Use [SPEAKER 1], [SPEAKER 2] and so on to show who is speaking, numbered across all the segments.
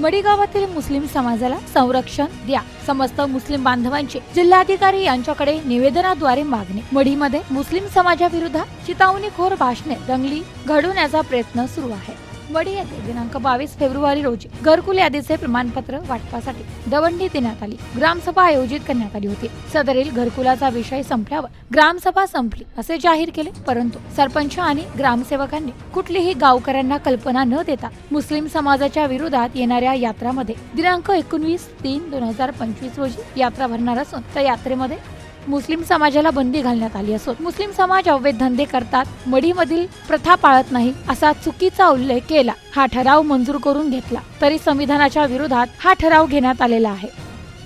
[SPEAKER 1] मडी गावातील मुस्लिम समाजाला संरक्षण द्या, समस्त मुस्लिम बांधवांची जिल्हाधिकारी यांच्याकडे निवेदनाद्वारे मागणी। मडीमध्ये मुस्लिम समाजाविरोधात चितावणीखोर भाषणे दंगली घडवण्याचा प्रयत्न सुरू आहे। मडी येथे दिनांक 22 फेब्रुवारी रोजी घरकुल यादीचे प्रमाणपत्र वाटपासाठी दवंडी देण्यात आली। ग्रामसभा आयोजित करण्यात आली होती। सदरील घरकुलाचा विषय संपल्यावर ग्रामसभा संपली असे जाहीर केले, परंतु सरपंच आणि ग्रामसेवकांनी कुठलीही गावकऱ्यांना कल्पना न देता मुस्लिम समाजाच्या विरोधात येणाऱ्या यात्रामध्ये दिनांक 19/3/2025 रोजी यात्रा भरणार असून त्या यात्रेमध्ये मुस्लिम समाजाला बंदी घालण्यात आली असून मुस्लिम समाज अवैध धंदे करतात, मडीमधील प्रथा पाळत नाही असा चुकीचा उल्लेख केला। हा ठराव मंजूर करून घेतला तरी संविधानाच्या विरोधात हा ठराव घेण्यात आलेला आहे।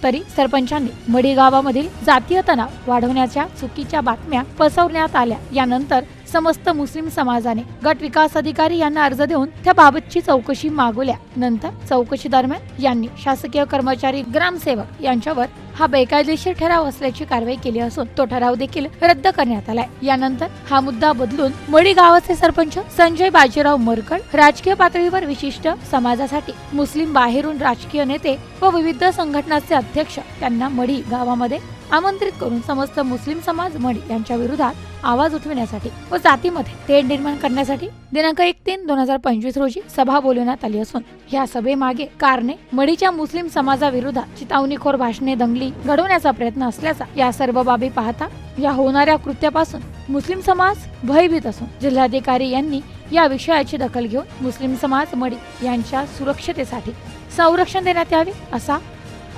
[SPEAKER 1] तरी सरपंचांनी मडी गावामधील जातीय तणाव वाढवण्याच्या चुकीच्या बातम्या पसरवण्यात आल्या। यानंतर समस्त मुस्लिम समाजाने गट विकास अधिकारी यांना अर्ज देऊन त्याबाबतची चौकशी मागवल्या। नंतर चौकशी दरम्यान यांनी शासकीय कर्मचारी ग्रामसेवक यांच्यावर हा बेकायदेशीर ठराव असल्याची कारवाई केली असून तो ठराव देखील रद्द करण्यात आलाय। यानंतर हा मुद्दा बदलून मडी गावाचे सरपंच संजय बाजीराव मरकड राजकीय पातळीवर विशिष्ट समाजासाठी मुस्लिम बाहेरून राजकीय नेते व विविध संघटनांचे अध्यक्ष त्यांना मडी गावामध्ये आमंत्रित करून समस्त मुस्लिम समाज मडी यांच्या विरोधात आवाज उठविण्यासाठी व जातीमध्ये तेढ निर्माण करण्यासाठी दिनांक 1/3/2025 रोजी सभा बोलवण्यात आली असून या सभेमागे कारणे मडीच्या मुस्लिम समाजाविरोधात चितावणीखोर भाषणे दंगली घडवण्याचा प्रयत्न असल्याचा या सर्व बाबी पाहता या होणाऱ्या कृत्यापासून मुस्लिम समाज भयभीत असून जिल्हाधिकारी यांनी या विषयाची दखल घेऊन मुस्लिम समाज मडी यांच्या सुरक्षतेसाठी संरक्षण देण्यात यावे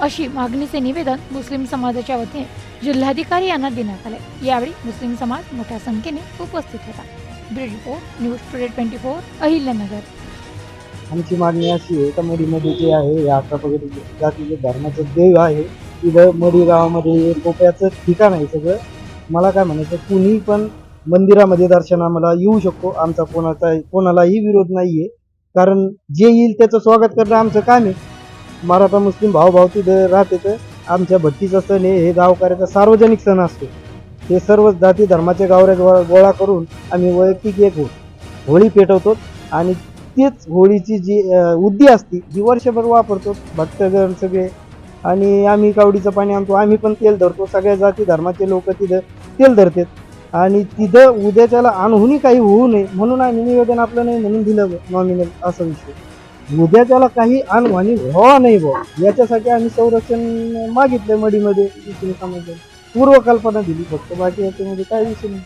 [SPEAKER 1] अशी मागणीचे निवेदन मुस्लिम समाजाच्या वतीने जिल्हाधिकारी यांना देण्यात आले। यावेळी मुस्लिम समाज मोठ्या संख्येने उपस्थित होता। Bureau report news today 24 Ahilyanagar.
[SPEAKER 2] आमची मागणी अशी आहे का मडीमध्ये जे आहे या जातीचे धर्माचं देव आहे, तिथं मडी गावामध्ये कोप्याचं ठिकाण आहे सगळं। मला काय म्हणायचं, कुणी पण मंदिरामध्ये दर्शनाला येऊ शकतो, आमचा कोणालाही विरोध नाहीये, कारण जे येईल त्याचं स्वागत करणं आमचं काम आहे। मराठा मुस्लिम भाऊ तिथं राहते तर आमच्या भट्टीचा सण आहे, हे गावकऱ्याचा सार्वजनिक सण असतो। हे सर्व जाती धर्माचे गावऱ्या गोळा करून आम्ही वैयक्तिक एक होळी पेटवतो आणि तेच होळीची जी उद्दी असते जी वर्षभर वापरतो भक्तगण सगळे, आणि आम्ही कावडीचं पाणी आणतो, आम्ही पण तेल धरतो। सगळ्या जाती धर्माचे लोक तिथं तेल धरतात आणि तिथं उद्याच्याला अनहोनी काही होऊ नये म्हणून आम्ही निवेदन आपलं नाही म्हणून दिलं नॉमिनल असा विषय। उद्या काही अनहोनी व्हावा नाही व्हावा याच्यासाठी आम्ही संरक्षण मागितलं मडीमध्ये। पूर्वकल्पना दिली फक्त, बाकी याच्यामध्ये काही विषय नाही।